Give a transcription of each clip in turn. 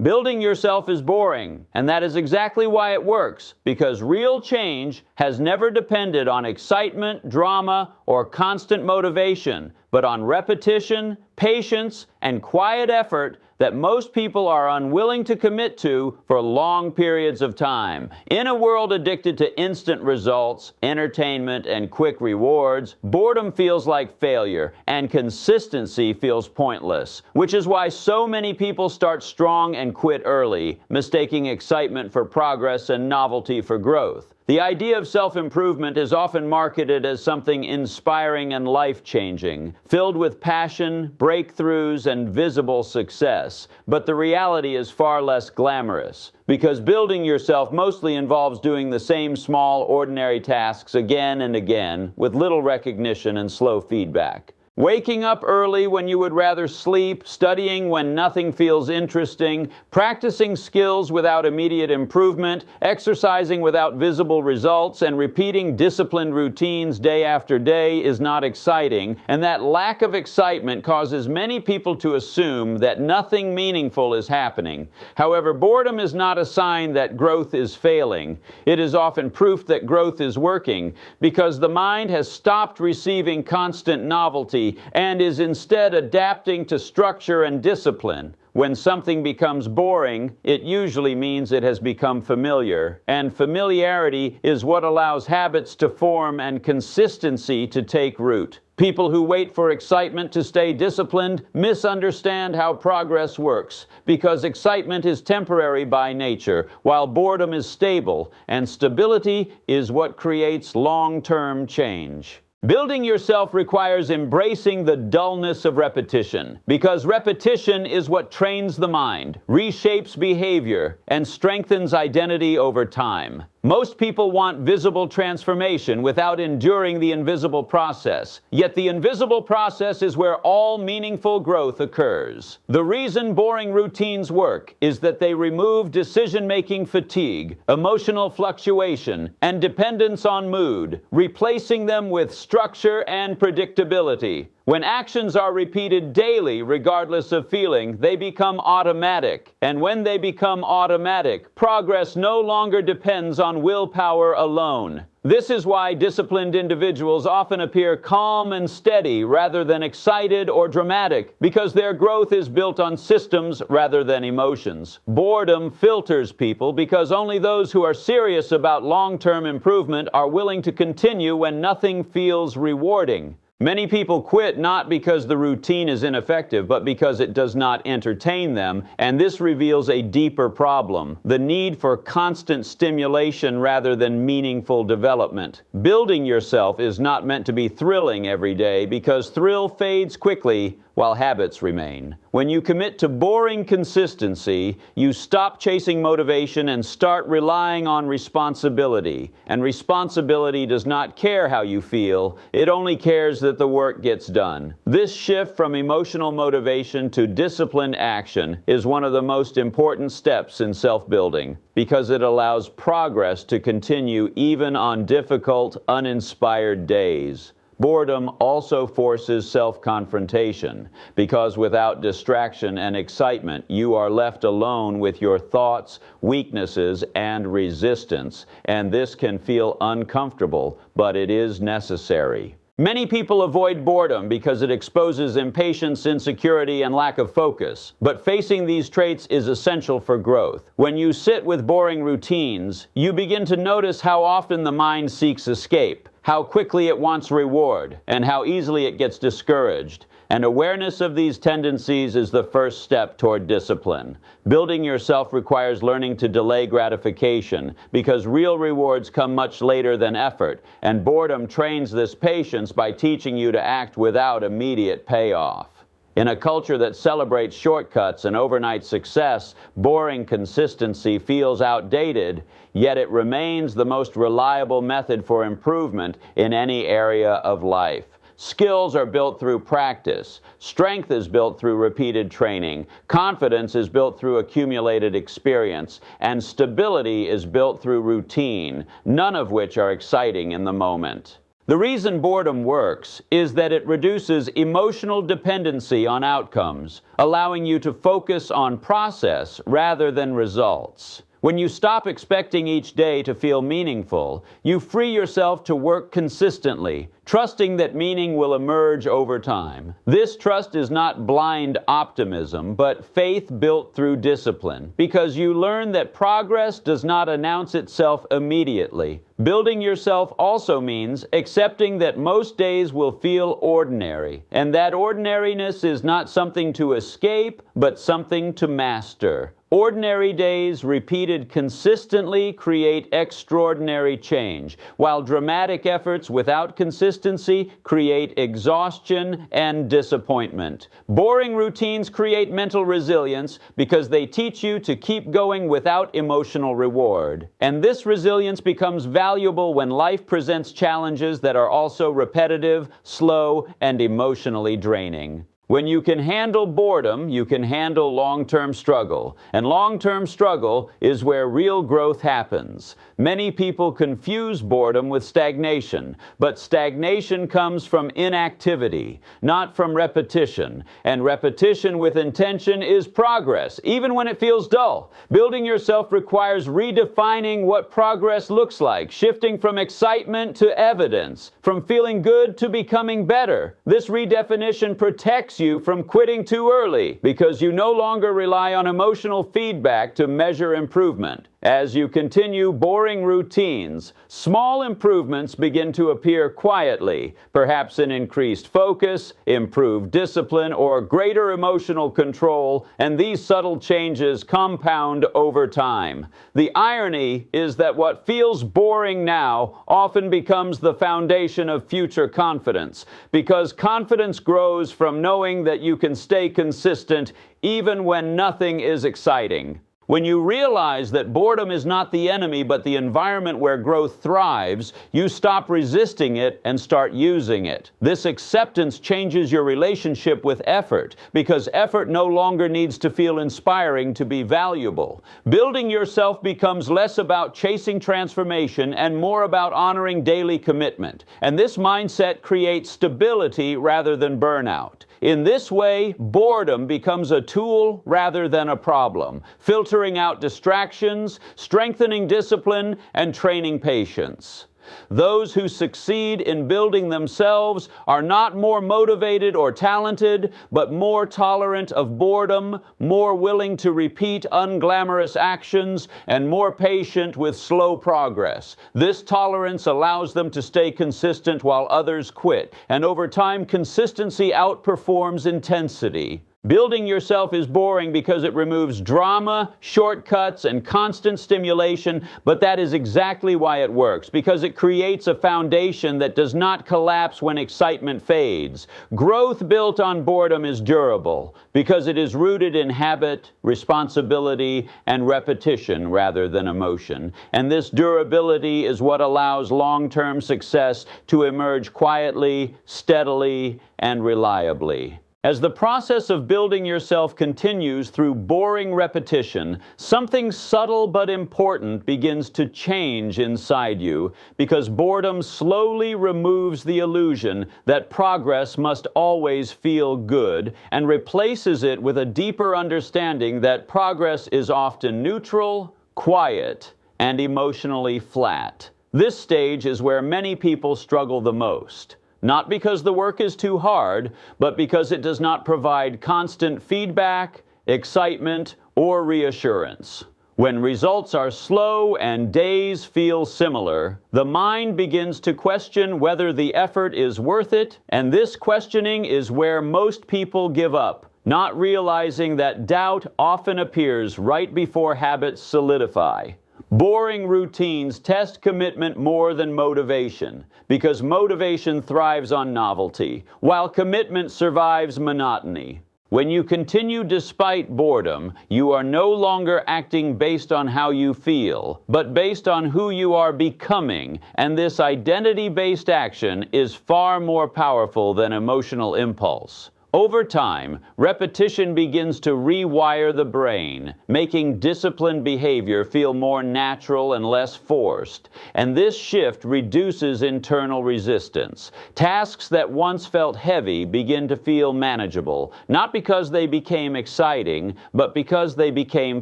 Building yourself is boring, and that is exactly why it works, because real change has never depended on excitement, drama, or constant motivation, but on repetition, patience, and quiet effort that most people are unwilling to commit to for long periods of time. In a world addicted to instant results, entertainment, and quick rewards, boredom feels like failure, and consistency feels pointless, which is why so many people start strong and quit early, mistaking excitement for progress and novelty for growth. The idea of self-improvement is often marketed as something inspiring and life-changing, filled with passion, breakthroughs, and visible success. But the reality is far less glamorous, because building yourself mostly involves doing the same small, ordinary tasks again and again, with little recognition and slow feedback. Waking up early when you would rather sleep, studying when nothing feels interesting, practicing skills without immediate improvement, exercising without visible results, and repeating disciplined routines day after day is not exciting, and that lack of excitement causes many people to assume that nothing meaningful is happening. However, boredom is not a sign that growth is failing. It is often proof that growth is working, because the mind has stopped receiving constant novelty and is instead adapting to structure and discipline. When something becomes boring, it usually means it has become familiar, and familiarity is what allows habits to form and consistency to take root. People who wait for excitement to stay disciplined misunderstand how progress works, because excitement is temporary by nature, while boredom is stable, and stability is what creates long-term change. Building yourself requires embracing the dullness of repetition, because repetition is what trains the mind, reshapes behavior, and strengthens identity over time. Most people want visible transformation without enduring the invisible process. Yet the invisible process is where all meaningful growth occurs. The reason boring routines work is that they remove decision-making fatigue, emotional fluctuation, and dependence on mood, replacing them with structure and predictability. When actions are repeated daily, regardless of feeling, they become automatic. And when they become automatic, progress no longer depends on willpower alone. This is why disciplined individuals often appear calm and steady rather than excited or dramatic, because their growth is built on systems rather than emotions. Boredom filters people, because only those who are serious about long-term improvement are willing to continue when nothing feels rewarding. Many people quit not because the routine is ineffective, but because it does not entertain them, and this reveals a deeper problem: the need for constant stimulation rather than meaningful development. Building yourself is not meant to be thrilling every day, because thrill fades quickly while habits remain. When you commit to boring consistency, you stop chasing motivation and start relying on responsibility. And responsibility does not care how you feel, it only cares that the work gets done. This shift from emotional motivation to disciplined action is one of the most important steps in self-building, because it allows progress to continue even on difficult, uninspired days. Boredom also forces self-confrontation, because without distraction and excitement, you are left alone with your thoughts, weaknesses, and resistance, and this can feel uncomfortable, but it is necessary. Many people avoid boredom because it exposes impatience, insecurity, and lack of focus. But facing these traits is essential for growth. When you sit with boring routines, you begin to notice how often the mind seeks escape, how quickly it wants reward, and how easily it gets discouraged. And awareness of these tendencies is the first step toward discipline. Building yourself requires learning to delay gratification, because real rewards come much later than effort, and boredom trains this patience by teaching you to act without immediate payoff. In a culture that celebrates shortcuts and overnight success, boring consistency feels outdated, yet it remains the most reliable method for improvement in any area of life. Skills are built through practice. Strength is built through repeated training. Confidence is built through accumulated experience. And stability is built through routine, none of which are exciting in the moment. The reason boredom works is that it reduces emotional dependency on outcomes, allowing you to focus on process rather than results. When you stop expecting each day to feel meaningful, you free yourself to work consistently, trusting that meaning will emerge over time. This trust is not blind optimism, but faith built through discipline, because you learn that progress does not announce itself immediately. Building yourself also means accepting that most days will feel ordinary, and that ordinariness is not something to escape, but something to master. Ordinary days repeated consistently create extraordinary change, while dramatic efforts without consistency create exhaustion and disappointment. Boring routines create mental resilience because they teach you to keep going without emotional reward. And this resilience becomes valuable when life presents challenges that are also repetitive, slow, and emotionally draining. When you can handle boredom, you can handle long-term struggle. And long-term struggle is where real growth happens. Many people confuse boredom with stagnation, but stagnation comes from inactivity, not from repetition. And repetition with intention is progress, even when it feels dull. Building yourself requires redefining what progress looks like, shifting from excitement to evidence, from feeling good to becoming better. This redefinition protects you from quitting too early because you no longer rely on emotional feedback to measure improvement. As you continue boring routines, small improvements begin to appear quietly, perhaps in increased focus, improved discipline, or greater emotional control, and these subtle changes compound over time. The irony is that what feels boring now often becomes the foundation of future confidence, because confidence grows from knowing that you can stay consistent even when nothing is exciting. When you realize that boredom is not the enemy but the environment where growth thrives, you stop resisting it and start using it. This acceptance changes your relationship with effort, because effort no longer needs to feel inspiring to be valuable. Building yourself becomes less about chasing transformation and more about honoring daily commitment. And this mindset creates stability rather than burnout. In this way, boredom becomes a tool rather than a problem, filtering out distractions, strengthening discipline, and training patience. Those who succeed in building themselves are not more motivated or talented, but more tolerant of boredom, more willing to repeat unglamorous actions, and more patient with slow progress. This tolerance allows them to stay consistent while others quit, and over time, consistency outperforms intensity. Building yourself is boring because it removes drama, shortcuts, and constant stimulation, but that is exactly why it works, because it creates a foundation that does not collapse when excitement fades. Growth built on boredom is durable, because it is rooted in habit, responsibility, and repetition rather than emotion. And this durability is what allows long-term success to emerge quietly, steadily, and reliably. As the process of building yourself continues through boring repetition, something subtle but important begins to change inside you, because boredom slowly removes the illusion that progress must always feel good and replaces it with a deeper understanding that progress is often neutral, quiet, and emotionally flat. This stage is where many people struggle the most. Not because the work is too hard, but because it does not provide constant feedback, excitement, or reassurance. When results are slow and days feel similar, the mind begins to question whether the effort is worth it, and this questioning is where most people give up, not realizing that doubt often appears right before habits solidify. Boring routines test commitment more than motivation, because motivation thrives on novelty, while commitment survives monotony. When you continue despite boredom, you are no longer acting based on how you feel, but based on who you are becoming, and this identity-based action is far more powerful than emotional impulse. Over time, repetition begins to rewire the brain, making disciplined behavior feel more natural and less forced. And this shift reduces internal resistance. Tasks that once felt heavy begin to feel manageable, not because they became exciting, but because they became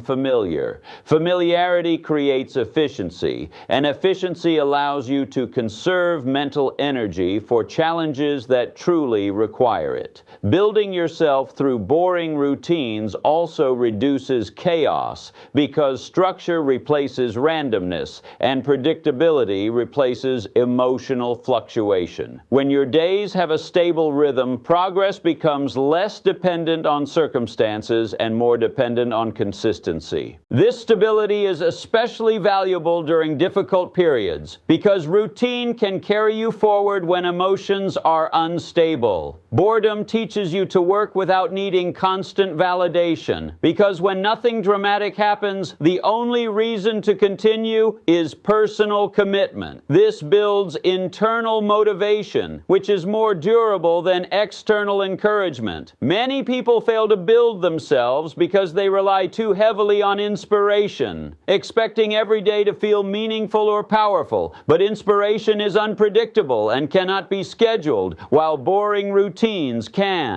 familiar. Familiarity creates efficiency, and efficiency allows you to conserve mental energy for challenges that truly require it. Building yourself through boring routines also reduces chaos because structure replaces randomness and predictability replaces emotional fluctuation. When your days have a stable rhythm, progress becomes less dependent on circumstances and more dependent on consistency. This stability is especially valuable during difficult periods because routine can carry you forward when emotions are unstable. Boredom teaches you to work without needing constant validation, because when nothing dramatic happens, the only reason to continue is personal commitment. This builds internal motivation, which is more durable than external encouragement. Many people fail to build themselves because they rely too heavily on inspiration, expecting every day to feel meaningful or powerful. But inspiration is unpredictable and cannot be scheduled, while boring routines can.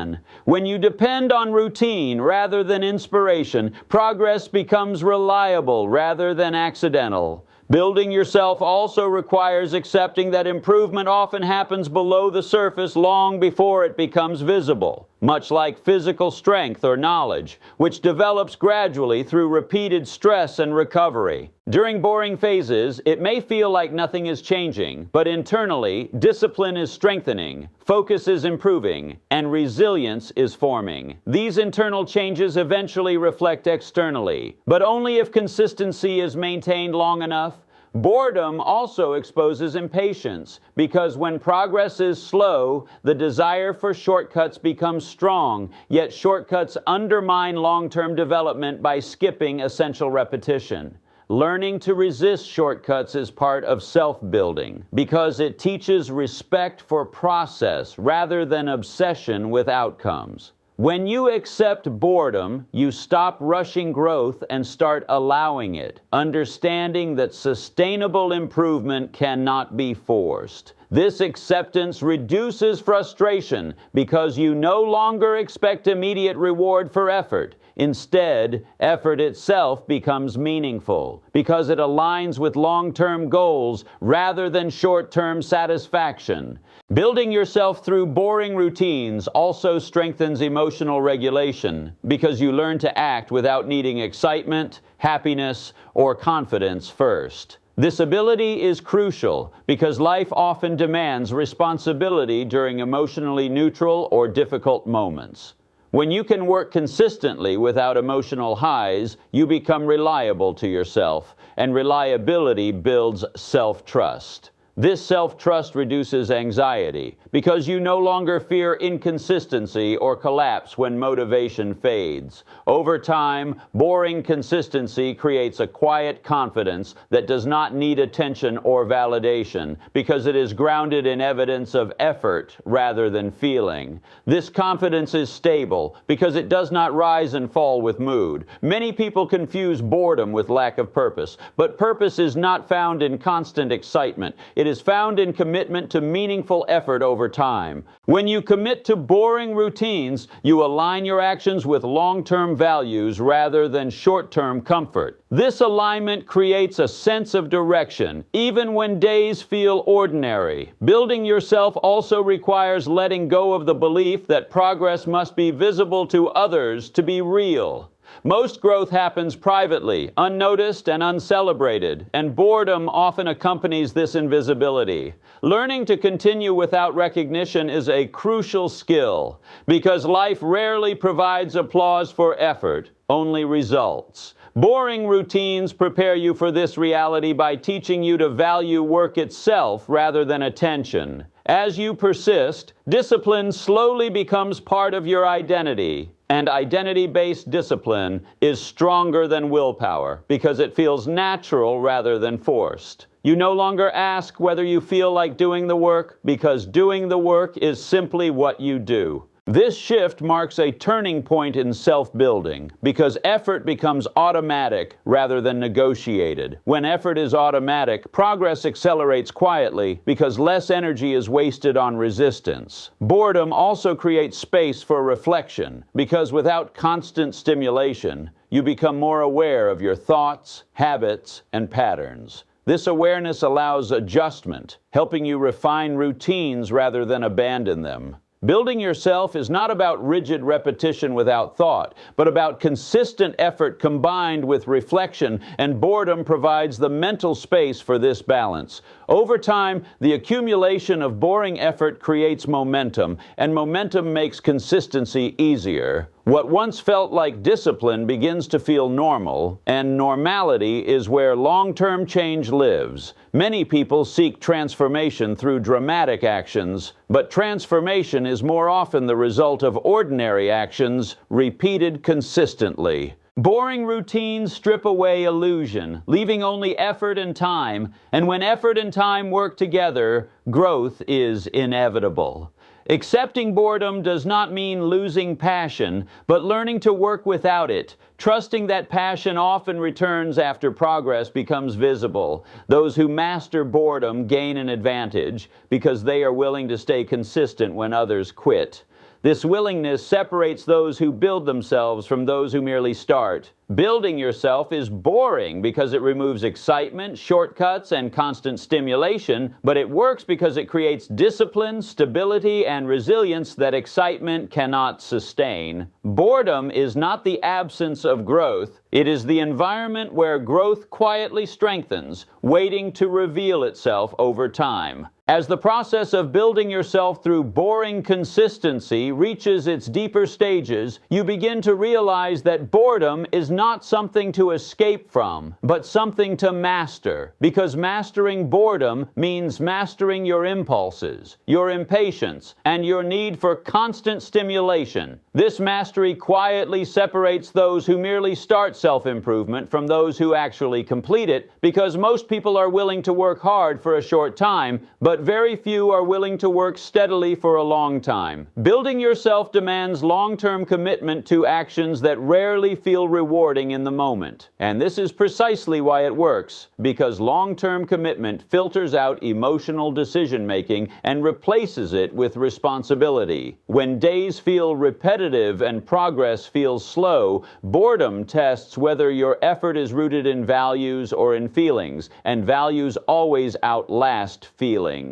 When you depend on routine rather than inspiration, progress becomes reliable rather than accidental. Building yourself also requires accepting that improvement often happens below the surface long before it becomes visible, much like physical strength or knowledge, which develops gradually through repeated stress and recovery. During boring phases, it may feel like nothing is changing, but internally, discipline is strengthening, focus is improving, and resilience is forming. These internal changes eventually reflect externally, but only if consistency is maintained long enough. Boredom also exposes impatience, because when progress is slow, the desire for shortcuts becomes strong, yet shortcuts undermine long-term development by skipping essential repetition. Learning to resist shortcuts is part of self-building, because it teaches respect for process rather than obsession with outcomes. When you accept boredom, you stop rushing growth and start allowing it, understanding that sustainable improvement cannot be forced. This acceptance reduces frustration because you no longer expect immediate reward for effort. Instead, effort itself becomes meaningful because it aligns with long-term goals rather than short-term satisfaction. Building yourself through boring routines also strengthens emotional regulation because you learn to act without needing excitement, happiness, or confidence first. This ability is crucial because life often demands responsibility during emotionally neutral or difficult moments. When you can work consistently without emotional highs, you become reliable to yourself, and reliability builds self-trust. This self-trust reduces anxiety because you no longer fear inconsistency or collapse when motivation fades. Over time, boring consistency creates a quiet confidence that does not need attention or validation because it is grounded in evidence of effort rather than feeling. This confidence is stable because it does not rise and fall with mood. Many people confuse boredom with lack of purpose, but purpose is not found in constant excitement. It is found in commitment to meaningful effort over time. When you commit to boring routines, you align your actions with long-term values rather than short-term comfort. This alignment creates a sense of direction, even when days feel ordinary. Building yourself also requires letting go of the belief that progress must be visible to others to be real. Most growth happens privately, unnoticed and uncelebrated, and boredom often accompanies this invisibility. Learning to continue without recognition is a crucial skill, because life rarely provides applause for effort, only results. Boring routines prepare you for this reality by teaching you to value work itself rather than attention. As you persist, discipline slowly becomes part of your identity. And identity-based discipline is stronger than willpower because it feels natural rather than forced. You no longer ask whether you feel like doing the work because doing the work is simply what you do. This shift marks a turning point in self-building because effort becomes automatic rather than negotiated. When effort is automatic, progress accelerates quietly because less energy is wasted on resistance. Boredom also creates space for reflection because without constant stimulation, you become more aware of your thoughts, habits, and patterns. This awareness allows adjustment, helping you refine routines rather than abandon them. Building yourself is not about rigid repetition without thought, but about consistent effort combined with reflection, and boredom provides the mental space for this balance. Over time, the accumulation of boring effort creates momentum, and momentum makes consistency easier. What once felt like discipline begins to feel normal, and normality is where long-term change lives. Many people seek transformation through dramatic actions, but transformation is more often the result of ordinary actions repeated consistently. Boring routines strip away illusion, leaving only effort and time, and when effort and time work together, growth is inevitable. Accepting boredom does not mean losing passion, but learning to work without it, trusting that passion often returns after progress becomes visible. Those who master boredom gain an advantage because they are willing to stay consistent when others quit. This willingness separates those who build themselves from those who merely start. Building yourself is boring because it removes excitement, shortcuts, and constant stimulation, but it works because it creates discipline, stability, and resilience that excitement cannot sustain. Boredom is not the absence of growth. It is the environment where growth quietly strengthens, waiting to reveal itself over time. As the process of building yourself through boring consistency reaches its deeper stages, you begin to realize that boredom is not something to escape from, but something to master. Because mastering boredom means mastering your impulses, your impatience, and your need for constant stimulation. This mastery quietly separates those who merely start self-improvement from those who actually complete it, because most people are willing to work hard for a short time, but very few are willing to work steadily for a long time. Building yourself demands long-term commitment to actions that rarely feel rewarding in the moment. And this is precisely why it works, because long-term commitment filters out emotional decision-making and replaces it with responsibility. When days feel repetitive and progress feels slow, boredom tests whether your effort is rooted in values or in feelings, and values always outlast feelings.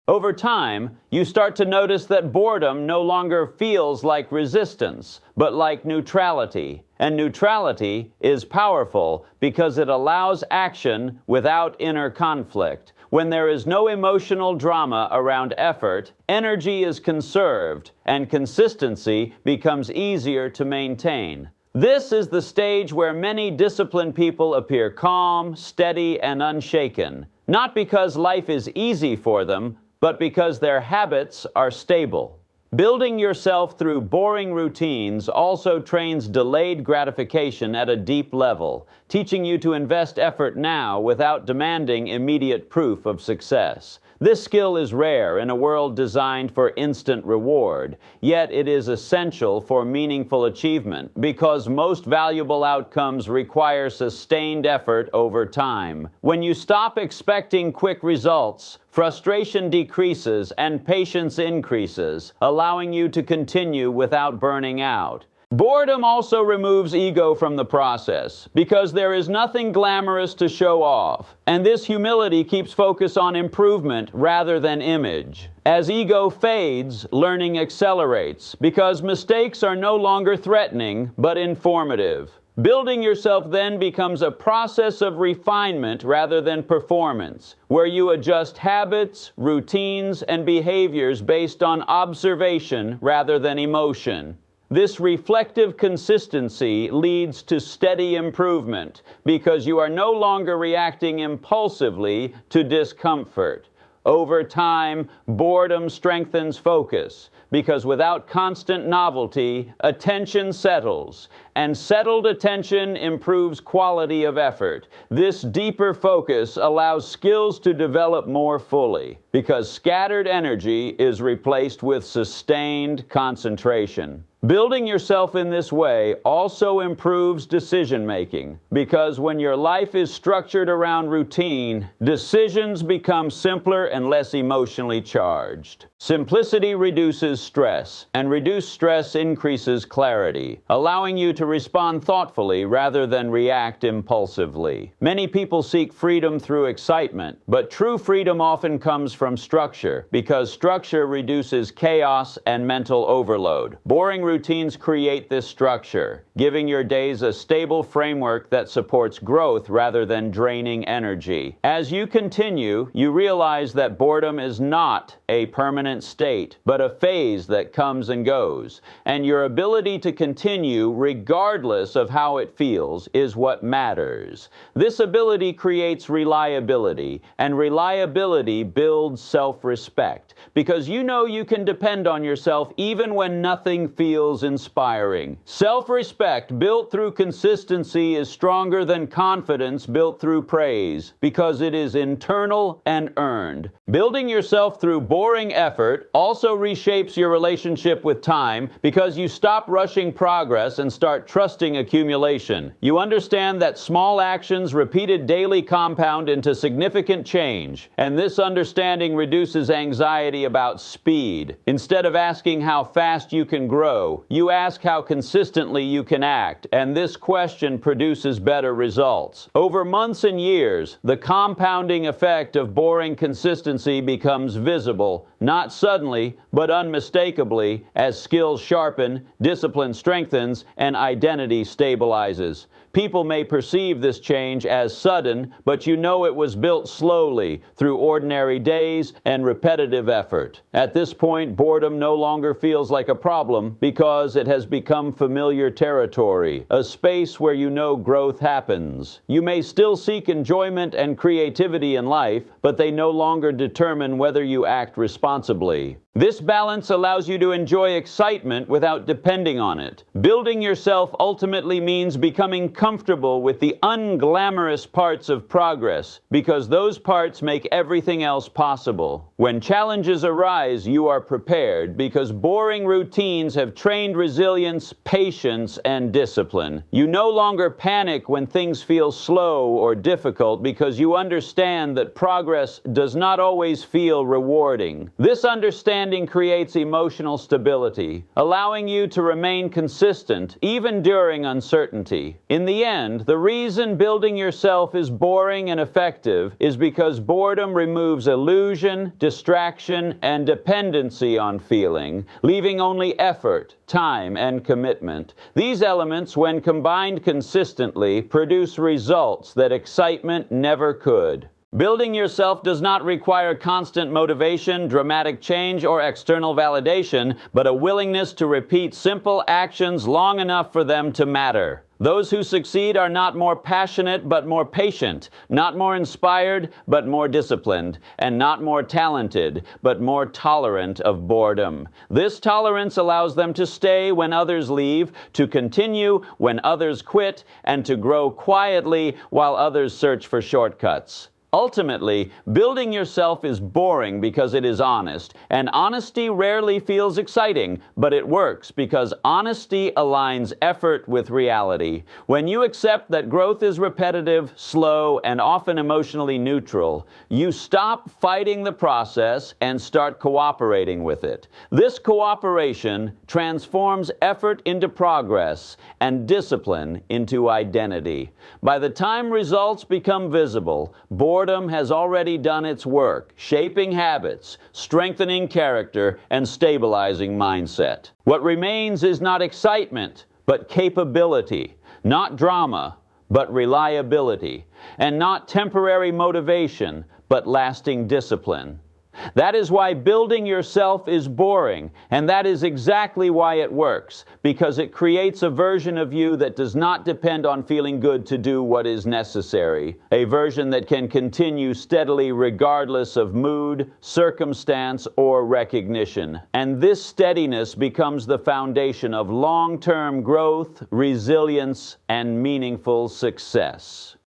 Over time, you start to notice that boredom no longer feels like resistance, but like neutrality. And neutrality is powerful because it allows action without inner conflict. When there is no emotional drama around effort, energy is conserved, and consistency becomes easier to maintain. This is the stage where many disciplined people appear calm, steady, and unshaken, not because life is easy for them, but because their habits are stable. Building yourself through boring routines also trains delayed gratification at a deep level, teaching you to invest effort now without demanding immediate proof of success. This skill is rare in a world designed for instant reward, yet it is essential for meaningful achievement because most valuable outcomes require sustained effort over time. When you stop expecting quick results, frustration decreases and patience increases, allowing you to continue without burning out. Boredom also removes ego from the process because there is nothing glamorous to show off, and this humility keeps focus on improvement rather than image. As ego fades, learning accelerates because mistakes are no longer threatening but informative. Building yourself then becomes a process of refinement rather than performance, where you adjust habits, routines, and behaviors based on observation rather than emotion. This reflective consistency leads to steady improvement because you are no longer reacting impulsively to discomfort. Over time, boredom strengthens focus because without constant novelty, attention settles, and settled attention improves quality of effort. This deeper focus allows skills to develop more fully, because scattered energy is replaced with sustained concentration. Building yourself in this way also improves decision-making, because when your life is structured around routine, decisions become simpler and less emotionally charged. Simplicity reduces stress, and reduced stress increases clarity, allowing you to respond thoughtfully rather than react impulsively. Many people seek freedom through excitement, but true freedom often comes from structure, because structure reduces chaos and mental overload. Boring routines create this structure, giving your days a stable framework that supports growth rather than draining energy. As you continue, you realize that boredom is not a permanent state, but a phase that comes and goes, and your ability to continue regardless of how it feels is what matters. This ability creates reliability, and reliability builds self-respect, because you know you can depend on yourself even when nothing feels inspiring. Self-respect built through consistency is stronger than confidence built through praise, because it is internal and earned. Building yourself through boring effort also reshapes your relationship with time, because you stop rushing progress and start trusting accumulation. You understand that small actions repeated daily compound into significant change, and this understanding reduces anxiety about speed. Instead of asking how fast you can grow, you ask how consistently you can act, and this question produces better results. Over months and years, the compounding effect of boring consistency becomes visible, not suddenly, but unmistakably, as skills sharpen, discipline strengthens, and identity stabilizes. People may perceive this change as sudden, but you know it was built slowly, through ordinary days and repetitive effort. At this point, boredom no longer feels like a problem, because it has become familiar territory, a space where you know growth happens. You may still seek enjoyment and creativity in life, but they no longer determine whether you act responsibly. This balance allows you to enjoy excitement without depending on it. Building yourself ultimately means becoming comfortable with the unglamorous parts of progress, because those parts make everything else possible. When challenges arise, you are prepared, because boring routines have trained resilience, patience, and discipline. You no longer panic when things feel slow or difficult, because you understand that progress does not always feel rewarding. This understanding creates emotional stability, allowing you to remain consistent even during uncertainty. In the end, the reason building yourself is boring and effective is because boredom removes illusion, distraction, and dependency on feeling, leaving only effort, time, and commitment. These elements, when combined consistently, produce results that excitement never could. Building yourself does not require constant motivation, dramatic change, or external validation, but a willingness to repeat simple actions long enough for them to matter. Those who succeed are not more passionate, but more patient, not more inspired, but more disciplined, and not more talented, but more tolerant of boredom. This tolerance allows them to stay when others leave, to continue when others quit, and to grow quietly while others search for shortcuts. Ultimately, building yourself is boring because it is honest, and honesty rarely feels exciting, but it works because honesty aligns effort with reality. When you accept that growth is repetitive, slow, and often emotionally neutral, you stop fighting the process and start cooperating with it. This cooperation transforms effort into progress and discipline into identity. By the time results become visible, boredom has already done its work, shaping habits, strengthening character, and stabilizing mindset. What remains is not excitement, but capability, not drama, but reliability, and not temporary motivation, but lasting discipline. That is why building yourself is boring, and that is exactly why it works, because it creates a version of you that does not depend on feeling good to do what is necessary, a version that can continue steadily regardless of mood, circumstance, or recognition. And this steadiness becomes the foundation of long-term growth, resilience, and meaningful success.